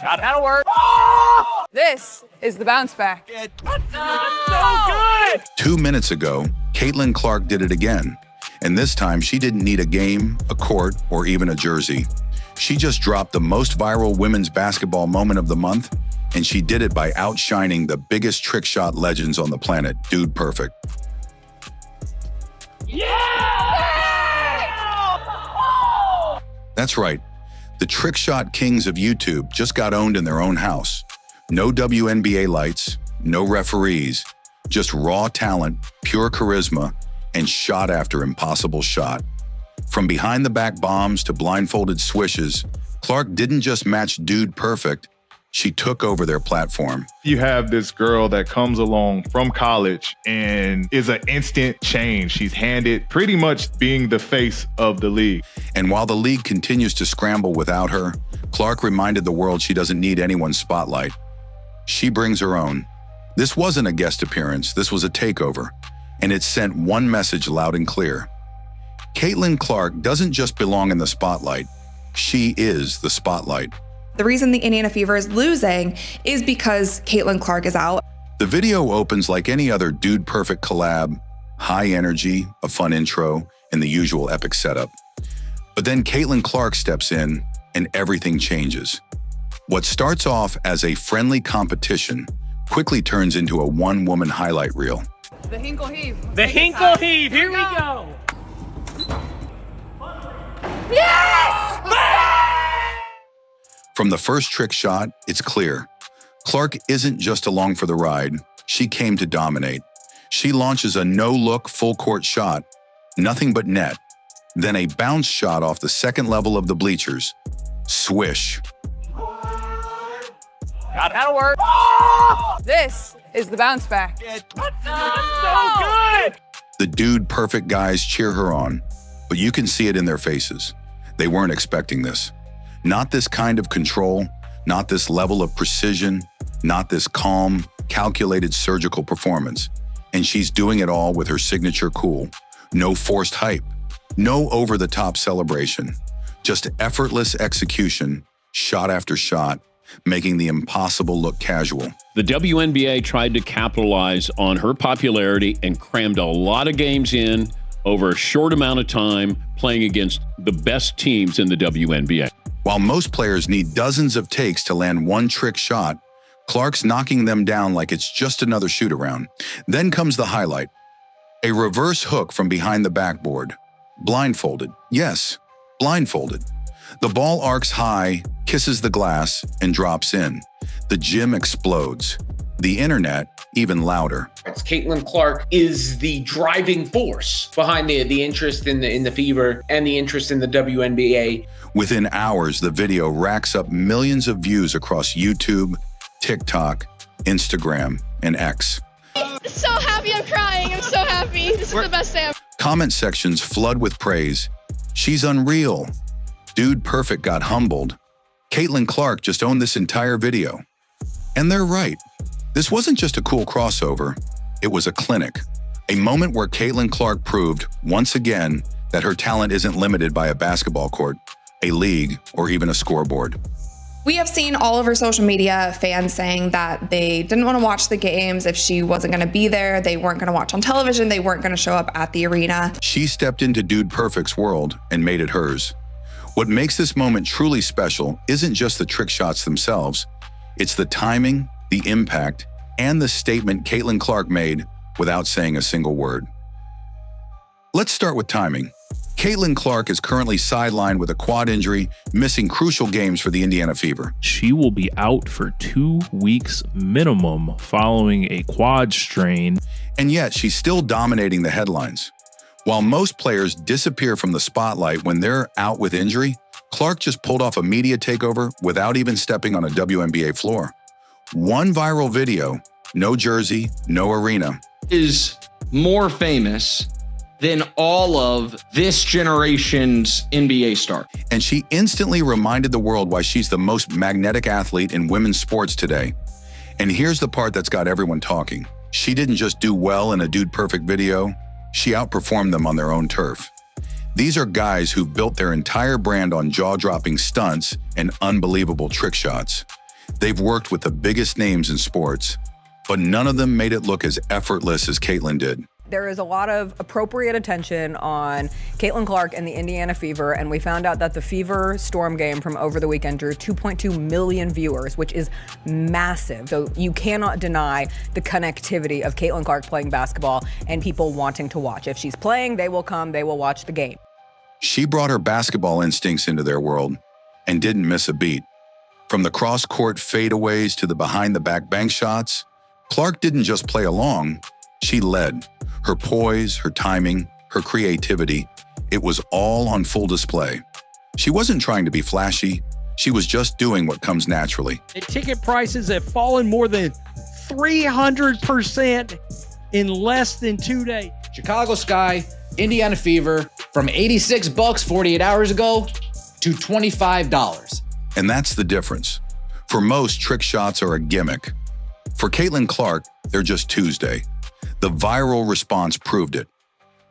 That'll work. This is the bounce back. So good! 2 minutes ago, Caitlin Clark did it again. And this time, she didn't need a game, a court, or even a jersey. She just dropped the most viral women's basketball moment of the month, and she did it by outshining the biggest trick shot legends on the planet, Dude Perfect. That's right. The trick shot kings of YouTube just got owned in their own house. No WNBA lights, no referees, just raw talent, pure charisma, and shot after impossible shot. From behind the back bombs to blindfolded swishes, Clark didn't just match Dude Perfect, she took over their platform. You have this girl that comes along from college and is an instant change. She's handed pretty much being the face of the league. And while the league continues to scramble without her, Clark reminded the world she doesn't need anyone's spotlight. She brings her own. This wasn't a guest appearance, this was a takeover. And it sent one message loud and clear. Caitlin Clark doesn't just belong in the spotlight, she is the spotlight. The reason the Indiana Fever is losing is because Caitlin Clark is out. The video opens like any other Dude Perfect collab, high energy, a fun intro, and the usual epic setup. But then Caitlin Clark steps in and everything changes. What starts off as a friendly competition quickly turns into a one-woman highlight reel. The Hinkle Heave. The Hinkle Heave, here we go! From the first trick shot, it's clear. Clark isn't just along for the ride, she came to dominate. She launches a no-look full-court shot, nothing but net. Then a bounce shot off the second level of the bleachers. Swish. That'll work. This is the bounce back. So good! The Dude Perfect guys cheer her on, but you can see it in their faces. They weren't expecting this. Not this kind of control, not this level of precision, not this calm, calculated surgical performance. And she's doing it all with her signature cool. No forced hype, no over-the-top celebration, just effortless execution, shot after shot, making the impossible look casual. The WNBA tried to capitalize on her popularity and crammed a lot of games in over a short amount of time, playing against the best teams in the WNBA. While most players need dozens of takes to land one trick shot, Clark's knocking them down like it's just another shoot-around. Then comes the highlight. A reverse hook from behind the backboard. Blindfolded. Yes, blindfolded. The ball arcs high, kisses the glass, and drops in. The gym explodes. The internet, even louder. Caitlin Clark is the driving force behind the interest in the Fever and the interest in the WNBA. Within hours, the video racks up millions of views across YouTube, TikTok, Instagram, and X. I'm so happy, I'm crying. I'm so happy. This is the best day ever. Comment sections flood with praise. She's unreal. Dude Perfect got humbled. Caitlin Clark just owned this entire video. And they're right. This wasn't just a cool crossover, it was a clinic. A moment where Caitlin Clark proved, once again, that her talent isn't limited by a basketball court, a league, or even a scoreboard. We have seen all over social media fans saying that they didn't want to watch the games if she wasn't going to be there, they weren't going to watch on television, they weren't going to show up at the arena. She stepped into Dude Perfect's world and made it hers. What makes this moment truly special isn't just the trick shots themselves, it's the timing, the impact, and the statement Caitlin Clark made without saying a single word. Let's start with timing. Caitlin Clark is currently sidelined with a quad injury, missing crucial games for the Indiana Fever. She will be out for 2 weeks minimum following a quad strain. And yet, she's still dominating the headlines. While most players disappear from the spotlight when they're out with injury, Clark just pulled off a media takeover without even stepping on a WNBA floor. One viral video, no jersey, no arena. Is more famous than all of this generation's NBA star. And she instantly reminded the world why she's the most magnetic athlete in women's sports today. And here's the part that's got everyone talking. She didn't just do well in a Dude Perfect video, she outperformed them on their own turf. These are guys who've built their entire brand on jaw-dropping stunts and unbelievable trick shots. They've worked with the biggest names in sports, but none of them made it look as effortless as Caitlin did. There is a lot of appropriate attention on Caitlin Clark and the Indiana Fever, and we found out that the Fever Storm game from over the weekend drew 2.2 million viewers, which is massive. So you cannot deny the connectivity of Caitlin Clark playing basketball and people wanting to watch. If she's playing, they will come, they will watch the game. She brought her basketball instincts into their world and didn't miss a beat. From the cross-court fadeaways to the behind-the-back bank shots, Clark didn't just play along, she led. Her poise, her timing, her creativity, it was all on full display. She wasn't trying to be flashy, she was just doing what comes naturally. Ticket prices have fallen more than 300% in less than 2 days. Chicago Sky, Indiana Fever, from $86 48 hours ago to $25. And that's the difference. For most, trick shots are a gimmick. For Caitlin Clark, they're just Tuesday. The viral response proved it.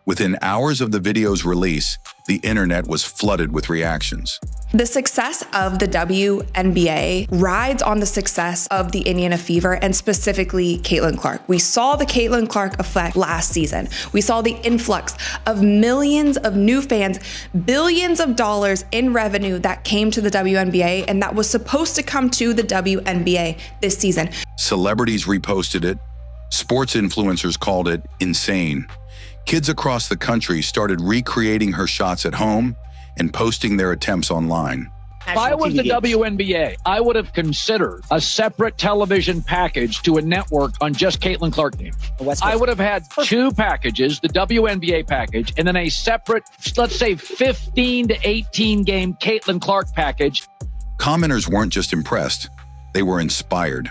Within hours of the video's release, the internet was flooded with reactions. The success of the WNBA rides on the success of the Indiana Fever and specifically Caitlin Clark. We saw the Caitlin Clark effect last season. We saw the influx of millions of new fans, billions of dollars in revenue that came to the WNBA and that was supposed to come to the WNBA this season. Celebrities reposted it. Sports influencers called it insane. Kids across the country started recreating her shots at home and posting their attempts online. If I was the WNBA, I would have considered a separate television package to a network on just Caitlin Clark games. I would have had two packages, the WNBA package, and then a separate, let's say 15 to 18 game Caitlin Clark package. Commenters weren't just impressed, they were inspired.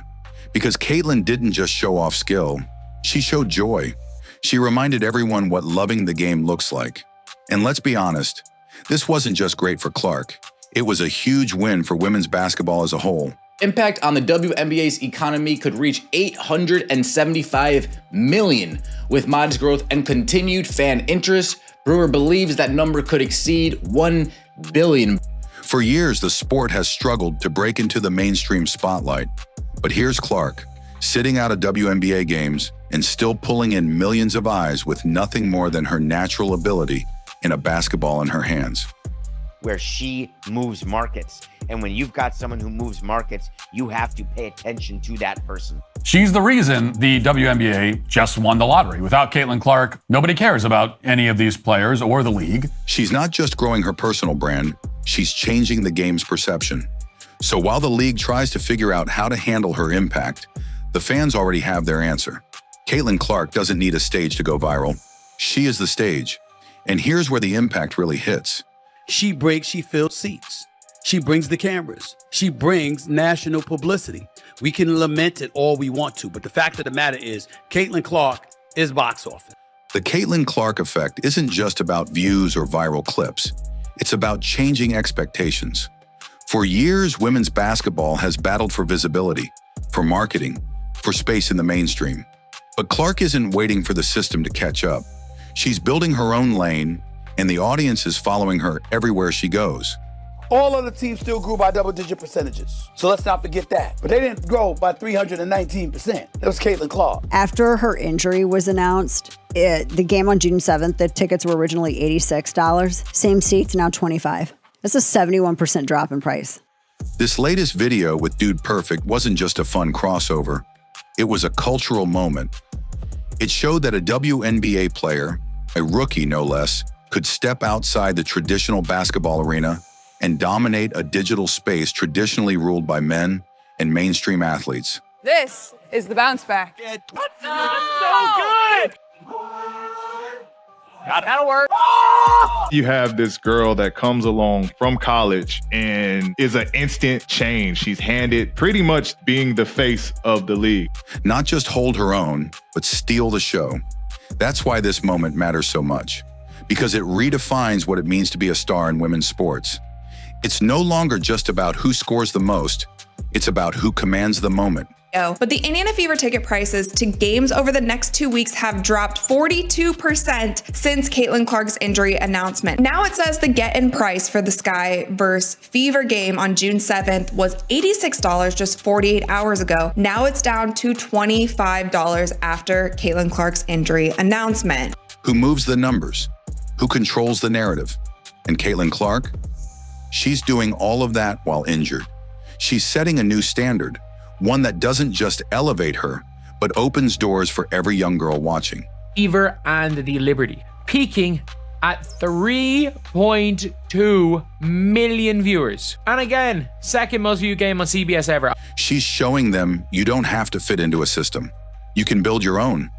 Because Caitlin didn't just show off skill, she showed joy. She reminded everyone what loving the game looks like. And let's be honest, this wasn't just great for Clark. It was a huge win for women's basketball as a whole. Impact on the WNBA's economy could reach $875 million. With modest growth and continued fan interest, Brewer believes that number could exceed $1 billion. For years, the sport has struggled to break into the mainstream spotlight. But here's Clark, sitting out of WNBA games and still pulling in millions of eyes with nothing more than her natural ability and a basketball in her hands. Where she moves markets. And when you've got someone who moves markets, you have to pay attention to that person. She's the reason the WNBA just won the lottery. Without Caitlin Clark, nobody cares about any of these players or the league. She's not just growing her personal brand, she's changing the game's perception. So while the league tries to figure out how to handle her impact, the fans already have their answer. Caitlin Clark doesn't need a stage to go viral. She is the stage. And here's where the impact really hits. She fills seats. She brings the cameras. She brings national publicity. We can lament it all we want to, but the fact of the matter is, Caitlin Clark is box office. The Caitlin Clark effect isn't just about views or viral clips. It's about changing expectations. For years, women's basketball has battled for visibility, for marketing, for space in the mainstream. But Clark isn't waiting for the system to catch up. She's building her own lane, and the audience is following her everywhere she goes. All other teams still grew by double-digit percentages. So let's not forget that. But they didn't grow by 319%. That was Caitlin Clark. After her injury was announced, the game on June 7th, the tickets were originally $86. Same seats, now $25. That's a 71% drop in price. This latest video with Dude Perfect wasn't just a fun crossover. It was a cultural moment. It showed that a WNBA player, a rookie no less, could step outside the traditional basketball arena and dominate a digital space traditionally ruled by men and mainstream athletes. This is the bounce back. So good! That'll work. You have this girl that comes along from college and is an instant change. She's handed pretty much being the face of the league. Not just hold her own, but steal the show. That's why this moment matters so much, because it redefines what it means to be a star in women's sports. It's no longer just about who scores the most. It's about who commands the moment. But the Indiana Fever ticket prices to games over the next 2 weeks have dropped 42% since Caitlin Clark's injury announcement. Now it says the get-in price for the Sky vs. Fever game on June 7th was $86 just 48 hours ago. Now it's down to $25 after Caitlin Clark's injury announcement. Who moves the numbers? Who controls the narrative? And Caitlin Clark? She's doing all of that while injured. She's setting a new standard. One that doesn't just elevate her, but opens doors for every young girl watching. Fever and the Liberty, peaking at 3.2 million viewers. And again, second most viewed game on CBS ever. She's showing them you don't have to fit into a system. You can build your own.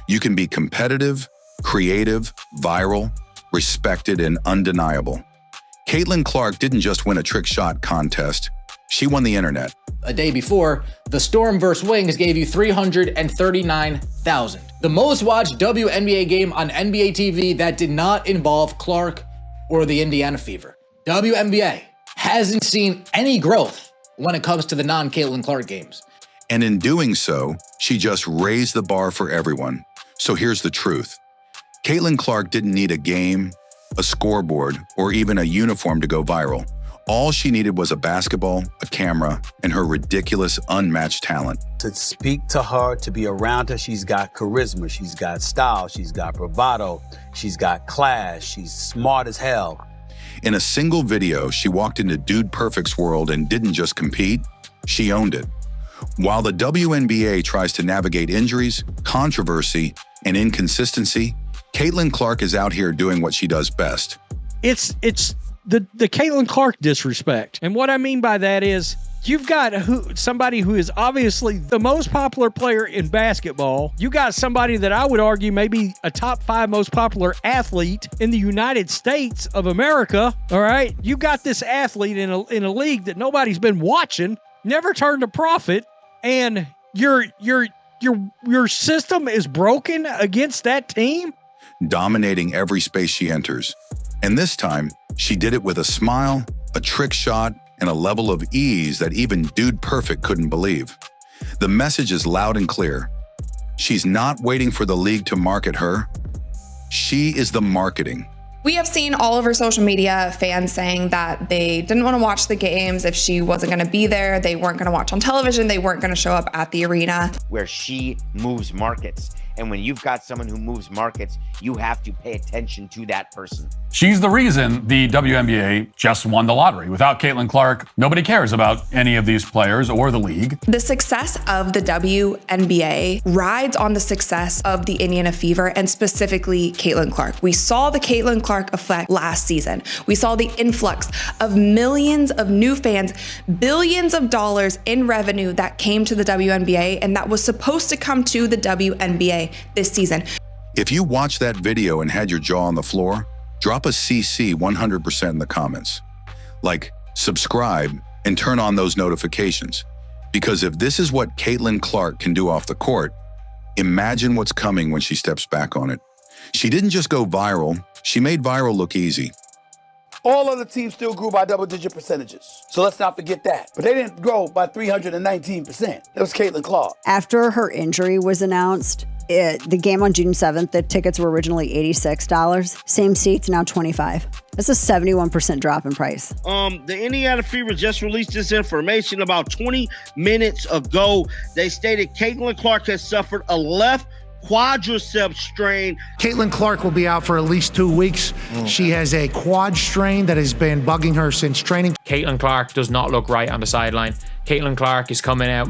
You can be competitive, creative, viral, respected, and undeniable. Caitlin Clark didn't just win a trick shot contest. She won the internet. A day before, the Storm vs. Wings gave you 339,000. The most watched WNBA game on NBA TV that did not involve Clark or the Indiana Fever. WNBA hasn't seen any growth when it comes to the non-Caitlin Clark games. And in doing so, she just raised the bar for everyone. So here's the truth. Caitlin Clark didn't need a game, a scoreboard, or even a uniform to go viral. All she needed was a basketball, a camera, and her ridiculous, unmatched talent. To speak to her, to be around her, she's got charisma, she's got style, she's got bravado, she's got class, she's smart as hell. In a single video, she walked into Dude Perfect's world and didn't just compete, she owned it. While the WNBA tries to navigate injuries, controversy, and inconsistency, Caitlin Clark is out here doing what she does best. It's the Caitlin Clark disrespect. And what I mean by that is you've got somebody who is obviously the most popular player in basketball. You got somebody that I would argue maybe a top 5 most popular athlete in the United States of America. All right. You got this athlete in a league that nobody's been watching, never turned a profit, and your system is broken against that team. Dominating every space she enters. And this time, she did it with a smile, a trick shot, and a level of ease that even Dude Perfect couldn't believe. The message is loud and clear. She's not waiting for the league to market her. She is the marketing. We have seen all over social media fans saying that they didn't want to watch the games if she wasn't going to be there. They weren't going to watch on television. They weren't going to show up at the arena. Where she moves markets. And when you've got someone who moves markets, you have to pay attention to that person. She's the reason the WNBA just won the lottery. Without Caitlin Clark, nobody cares about any of these players or the league. The success of the WNBA rides on the success of the Indiana Fever and specifically Caitlin Clark. We saw the Caitlin Clark effect last season. We saw the influx of millions of new fans, billions of dollars in revenue that came to the WNBA and that was supposed to come to the WNBA this season. If you watched that video and had your jaw on the floor, drop a CC 100% in the comments. Like, subscribe, and turn on those notifications. Because if this is what Caitlin Clark can do off the court, imagine what's coming when she steps back on it. She didn't just go viral, she made viral look easy. All other teams still grew by double-digit percentages. So let's not forget that. But they didn't grow by 319%. That was Caitlin Clark. After her injury was announced, the game on June 7th, the tickets were originally $86. Same seats, now $25. That's a 71% drop in price. The Indiana Fever just released this information about 20 minutes ago. They stated Caitlin Clark has suffered a left quadricep strain. Caitlin Clark will be out for at least 2 weeks. She has a quad strain that has been bugging her since training. Caitlin Clark does not look right on the sideline. Caitlin Clark is coming out.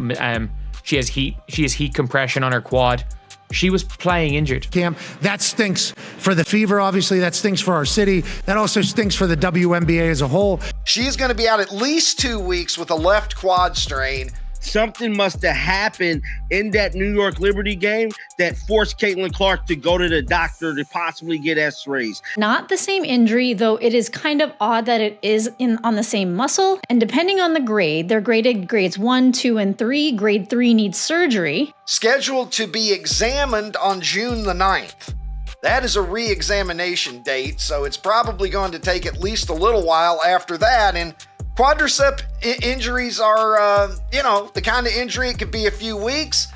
She has heat compression on her quad. She was playing injured. Cam, that stinks for the Fever, obviously. That stinks for our city. That also stinks for the WNBA as a whole. She is going to be out at least 2 weeks with a left quad strain. Something must have happened in that New York Liberty game that forced Caitlin Clark to go to the doctor to possibly get x-rays. Not the same injury, though it is kind of odd that it is on the same muscle. And depending on the grade, they're graded grades 1, 2, and 3. Grade 3 needs surgery. Scheduled to be examined on June the 9th. That is a re-examination date, so it's probably going to take at least a little while after that, and Quadricep injuries are, the kind of injury it could be a few weeks.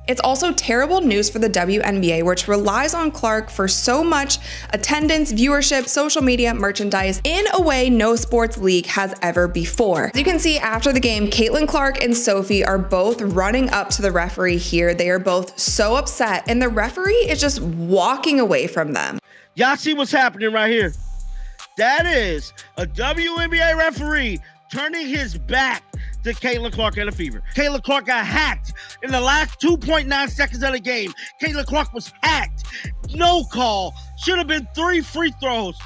It's also terrible news for the WNBA, which relies on Clark for so much attendance, viewership, social media, merchandise, in a way no sports league has ever before. As you can see after the game, Caitlin Clark and Sophie are both running up to the referee here. They are both so upset, and the referee is just walking away from them. Y'all see what's happening right here? That is a WNBA referee turning his back to Caitlin Clark and the Fever. Caitlin Clark got hacked in the last 2.9 seconds of the game. Caitlin Clark was hacked. No call. Should have been 3 free throws.